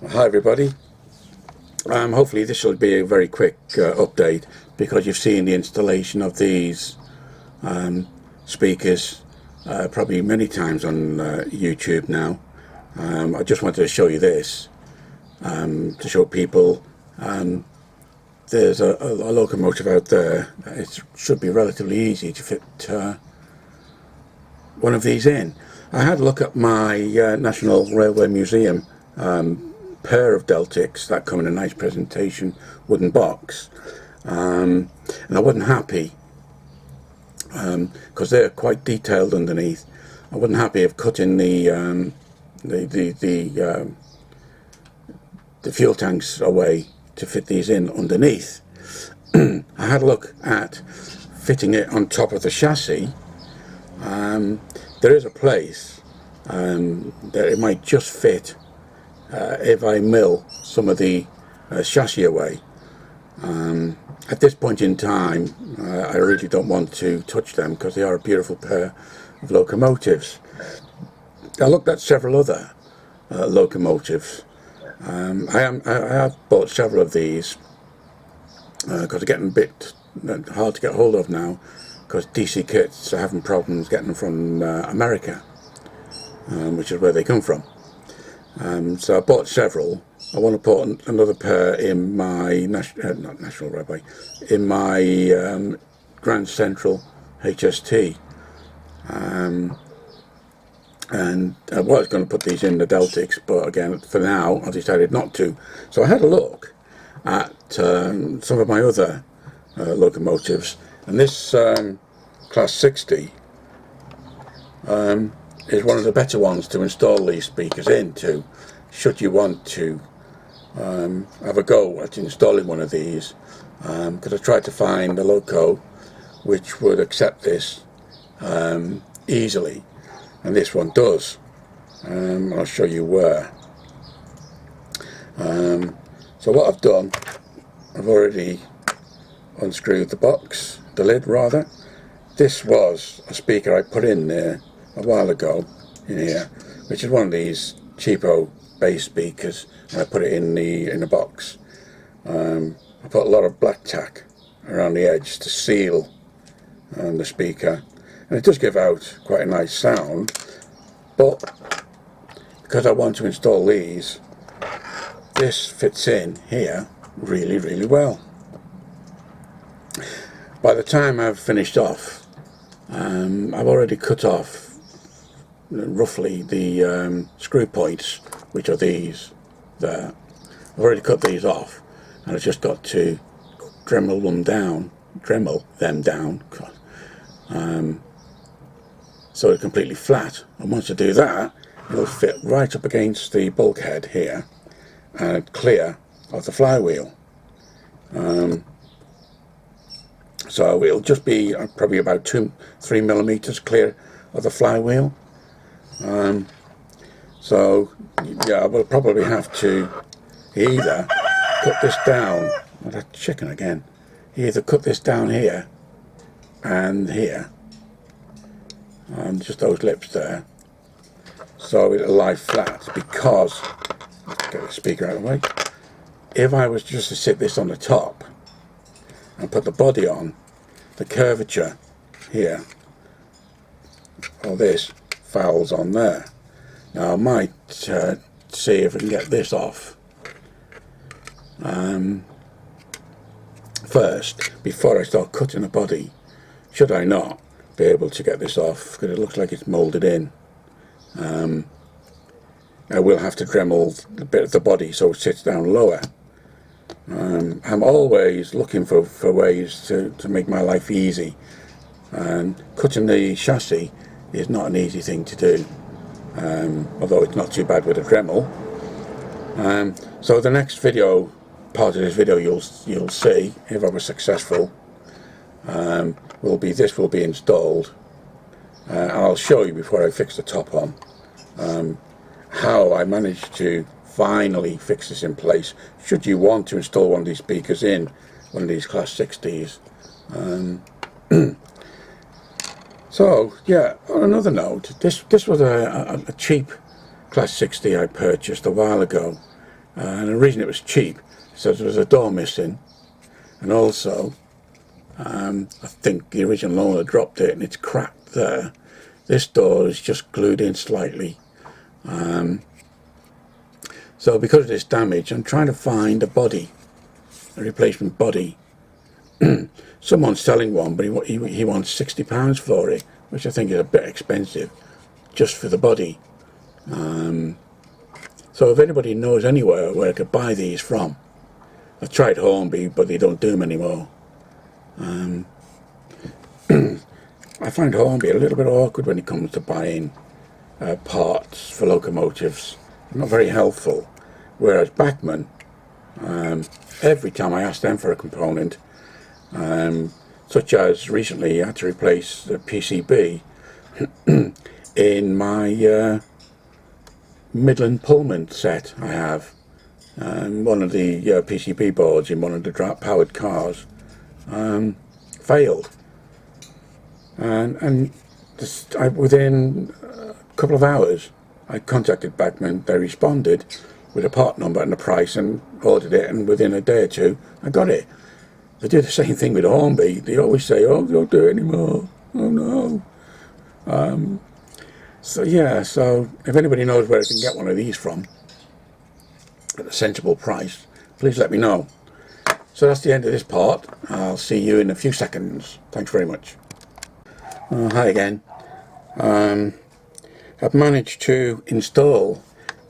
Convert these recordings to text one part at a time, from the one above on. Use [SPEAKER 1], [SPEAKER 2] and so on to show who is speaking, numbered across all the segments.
[SPEAKER 1] Hi everybody. Hopefully this will be a very quick update, because you've seen the installation of these speakers probably many times on YouTube now. I just wanted to show you this to show people there's a locomotive out there. It should be relatively easy to fit one of these in. I had a look at my National Railway Museum pair of Deltics that come in a nice presentation wooden box, and I wasn't happy because they're quite detailed underneath. I wasn't happy of cutting the fuel tanks away to fit these in underneath. I had a look at fitting it on top of the chassis. There is a place that it might just fit if I mill some of the chassis away. At this point in time, I really don't want to touch them because they are a beautiful pair of locomotives. I looked at several other locomotives. I have bought several of these because they're getting a bit hard to get hold of now, because DC kits are having problems getting them from America, which is where they come from. So I bought several. I want to put another pair in my not National Railway, in my Grand Central HST, and I was going to put these in the Deltics, but again, for now, I decided not to. So I had a look at some of my other locomotives, and this Class 60 is one of the better ones to install these speakers into, should you want to have a go at installing one of these, because I tried to find a loco which would accept this easily, and this one does. I'll show you where. So what I've done, I've already unscrewed the box, the lid rather. This was a speaker I put in there a while ago in here, which is one of these cheapo bass speakers, and I put it in the box. I put a lot of black tack around the edge to seal the speaker, and it does give out quite a nice sound, but because I want to install these, this fits in here really well. By the time I've finished off, I've already cut off roughly the screw points, which are these there. I've already cut these off, and I've just got to Dremel them down, so they're completely flat. And once I do that, it'll fit right up against the bulkhead here and clear of the flywheel. So it'll just be probably about 2-3 millimeters clear of the flywheel. So yeah, I will probably have to either cut this down. Oh, that chicken again. Either cut this down here and here, just those lips there, so it'll lie flat. Because, let's get the speaker out of the way, if I was just to sit this on the top and put the body on, the curvature here, or this, fouls on there. Now I might see if I can get this off first, before I start cutting the body, should I not be able to get this off, because it looks like it's moulded in. I will have to Dremel a bit of the body so it sits down lower. I'm always looking for ways to make my life easy, and cutting the chassis is not an easy thing to do, although it's not too bad with a Dremel. So the next video, part of this video, you'll see, if I was successful, will be installed, and I'll show you, before I fix the top on, how I managed to finally fix this in place, should you want to install one of these speakers in one of these Class 60s. So yeah, on another note, this was a cheap Class 60 I purchased a while ago, and the reason it was cheap is that there was a door missing, and also I think the original owner dropped it and it's cracked there. This door is just glued in slightly. So because of this damage, I'm trying to find a body, a replacement body. Someone's selling one, but he wants £60 for it, which I think is a bit expensive just for the body. So if anybody knows anywhere where I could buy these from, I've tried Hornby, but they don't do them anymore. I find Hornby a little bit awkward when it comes to buying parts for locomotives. Not very helpful. Whereas Bachmann, every time I ask them for a component, such as recently I had to replace the PCB in my Midland Pullman set I have. One of the PCB boards in one of the powered cars failed, and within a couple of hours I contacted Bachmann. They responded with a part number and a price and ordered it, and within a day or two I got it. They do the same thing with Hornby. They always say, oh, don't do it anymore, oh no. So yeah, so if anybody knows where I can get one of these from at a sensible price, please let me know. So that's the end of this part. I'll see you in a few seconds. Thanks very much. Hi again. I've managed to install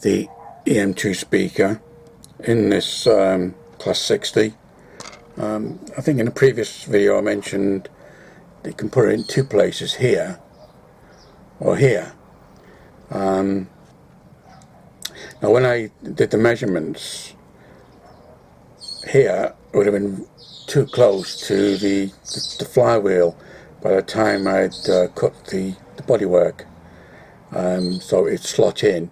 [SPEAKER 1] the EM2 speaker in this Class 60. I think in a previous video I mentioned you can put it in two places, here or here. Now when I did the measurements here, it would have been too close to the flywheel by the time I'd cut the bodywork, so it'd slot in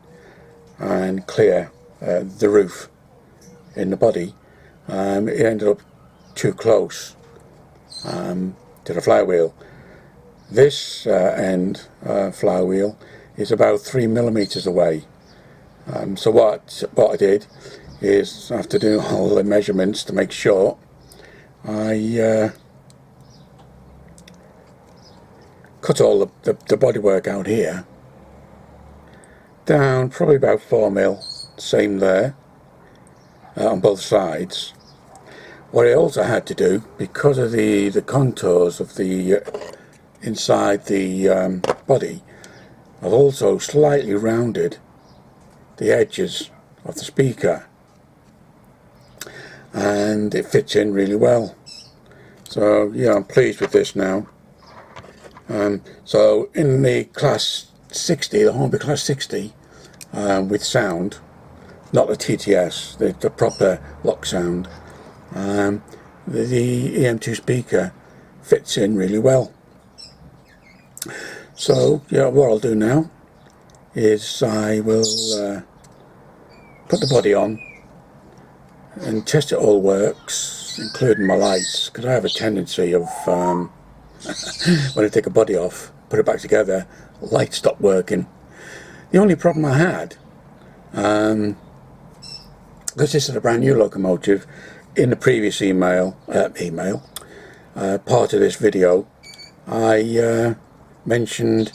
[SPEAKER 1] and clear the roof in the body. It ended up too close to the flywheel. This end flywheel is about 3 millimeters away. So what I did is, after doing all the measurements to make sure, I cut all the bodywork out here down probably about 4 mil, same there on both sides. What I also had to do, because of the contours of the inside the body, I've also slightly rounded the edges of the speaker, and it fits in really well. So yeah, I'm pleased with this now. So in the Class 60, the Hornby Class 60, with sound, not the TTS, the proper lock sound, the EM2 speaker fits in really well. So yeah, what I'll do now is I will put the body on and test it all works, including my lights, because I have a tendency of when I take a body off, put it back together, lights stop working. The only problem I had, because this is a brand new locomotive, in the previous part of this video, I mentioned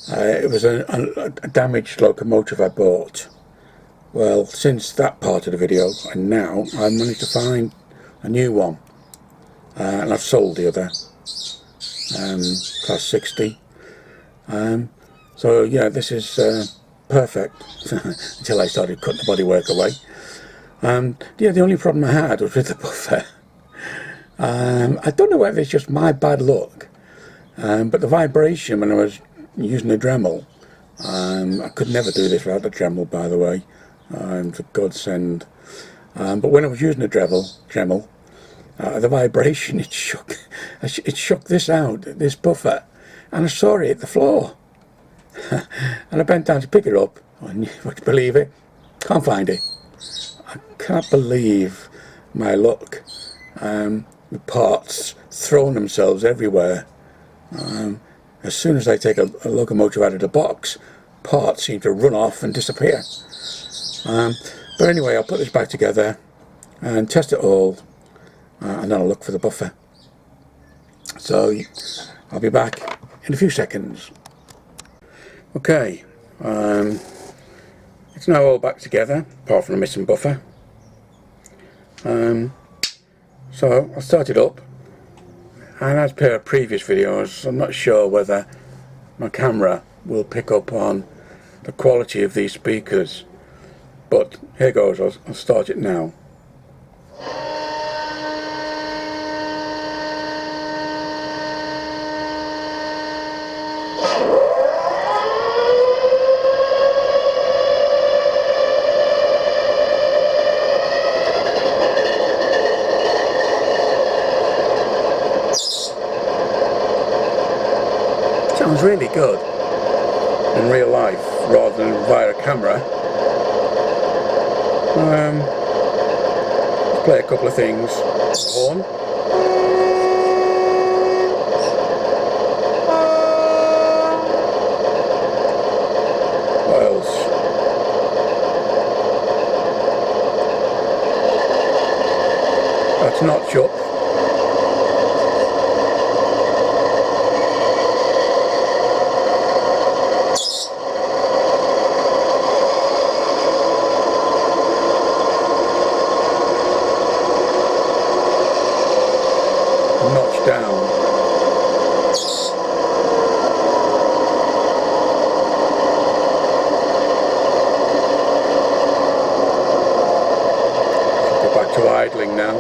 [SPEAKER 1] it was a damaged locomotive I bought. Well, since that part of the video, and now I managed to find a new one, and I've sold the other Class 60. So yeah, this is perfect until I started cutting the bodywork away. Yeah, the only problem I had was with the buffer. I don't know whether it's just my bad luck, but the vibration when I was using the Dremel, I could never do this without the Dremel, by the way. It's a godsend. But when I was using the Dremel, the vibration, it shook this out, this buffer, and I saw it hit the floor. And I bent down to pick it up, and would you believe it? Can't find it. I can't believe my luck. With parts throwing themselves everywhere. As soon as I take a locomotive out of the box, parts seem to run off and disappear. But anyway, I'll put this back together and test it all, and then I'll look for the buffer. So I'll be back in a few seconds. Okay, it's now all back together apart from the missing buffer. So I'll start it up, and as per previous videos, I'm not sure whether my camera will pick up on the quality of these speakers, but here goes. I'll start it now. Sounds really good in real life rather than via a camera. Let's play a couple of things. Horn. What else? That's notch up. Notch down. Go back to idling now.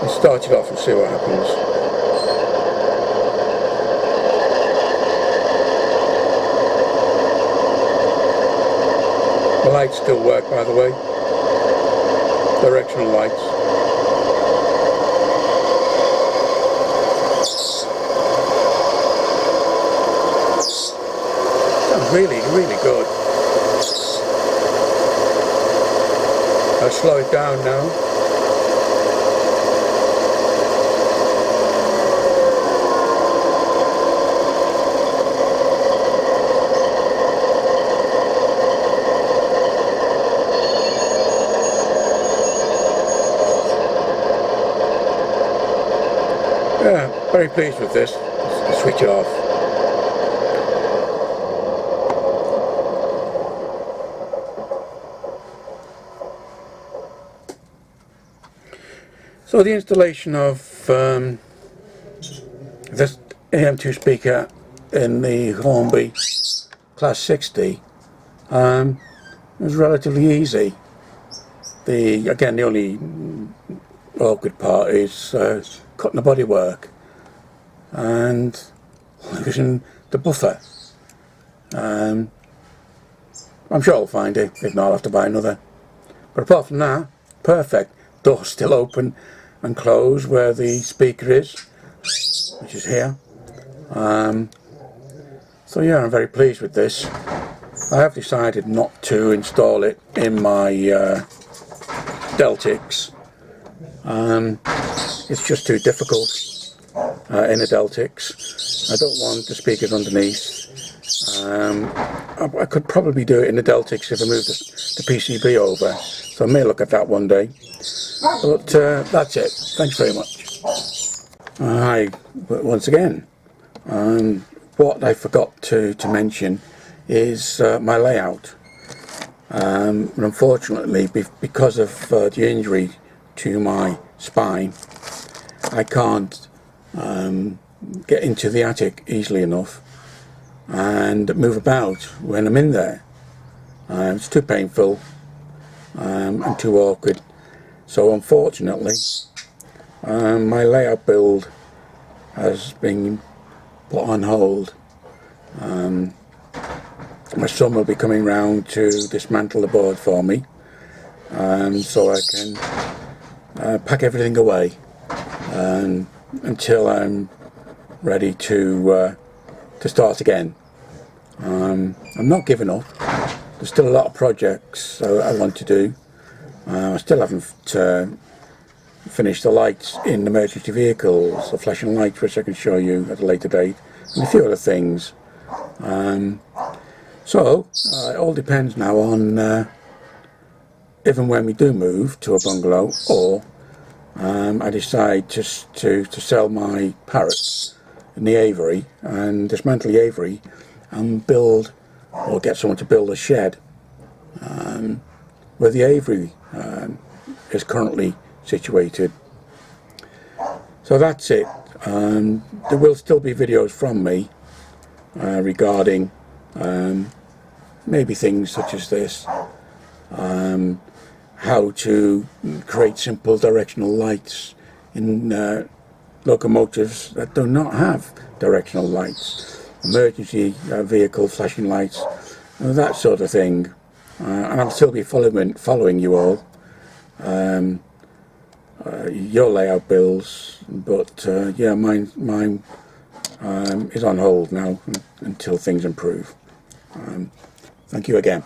[SPEAKER 1] Let's start it off and see what happens. The lights still work, by the way. Directional lights. Sounds really, really good. I'll slow it down now. Yeah, very pleased with this. Let's switch it off. So the installation of this EM2 speaker in the Hornby Class 60 was relatively easy. Again, the only awkward part is cutting the bodywork and using the buffer. I'm sure I'll find it. If not, I'll have to buy another. But apart from that, perfect. Door's still open and closed where the speaker is, which is here. So yeah, I'm very pleased with this. I have decided not to install it in my Deltics. It's just too difficult in a Deltics. I don't want the speakers underneath. I could probably do it in the Deltics if I moved the PCB over, so I may look at that one day. But that's it. Thanks very much. Hi, once again. What I forgot to mention is my layout. Unfortunately, because of the injury to my spine, I can't get into the attic easily enough and move about when I'm in there. It's too painful and too awkward. So unfortunately, my layout build has been put on hold. My son will be coming round to dismantle the board for me, so I can pack everything away until I'm ready to start again. I'm not giving up. There's still a lot of projects I want to do. I still haven't finished the lights in emergency vehicles, the flashing lights, which I can show you at a later date. and a few other things. So it all depends now on if and when we do move to a bungalow, or I decide just to sell my parrots in the aviary and dismantle the aviary and build, or get someone to build a shed where the aviary is currently situated. So that's it. There will still be videos from me regarding maybe things such as this, how to create simple directional lights in locomotives that do not have directional lights, emergency vehicle flashing lights, that sort of thing. And I'll still be following you all, your layout builds, but yeah, mine is on hold now until things improve. Thank you again.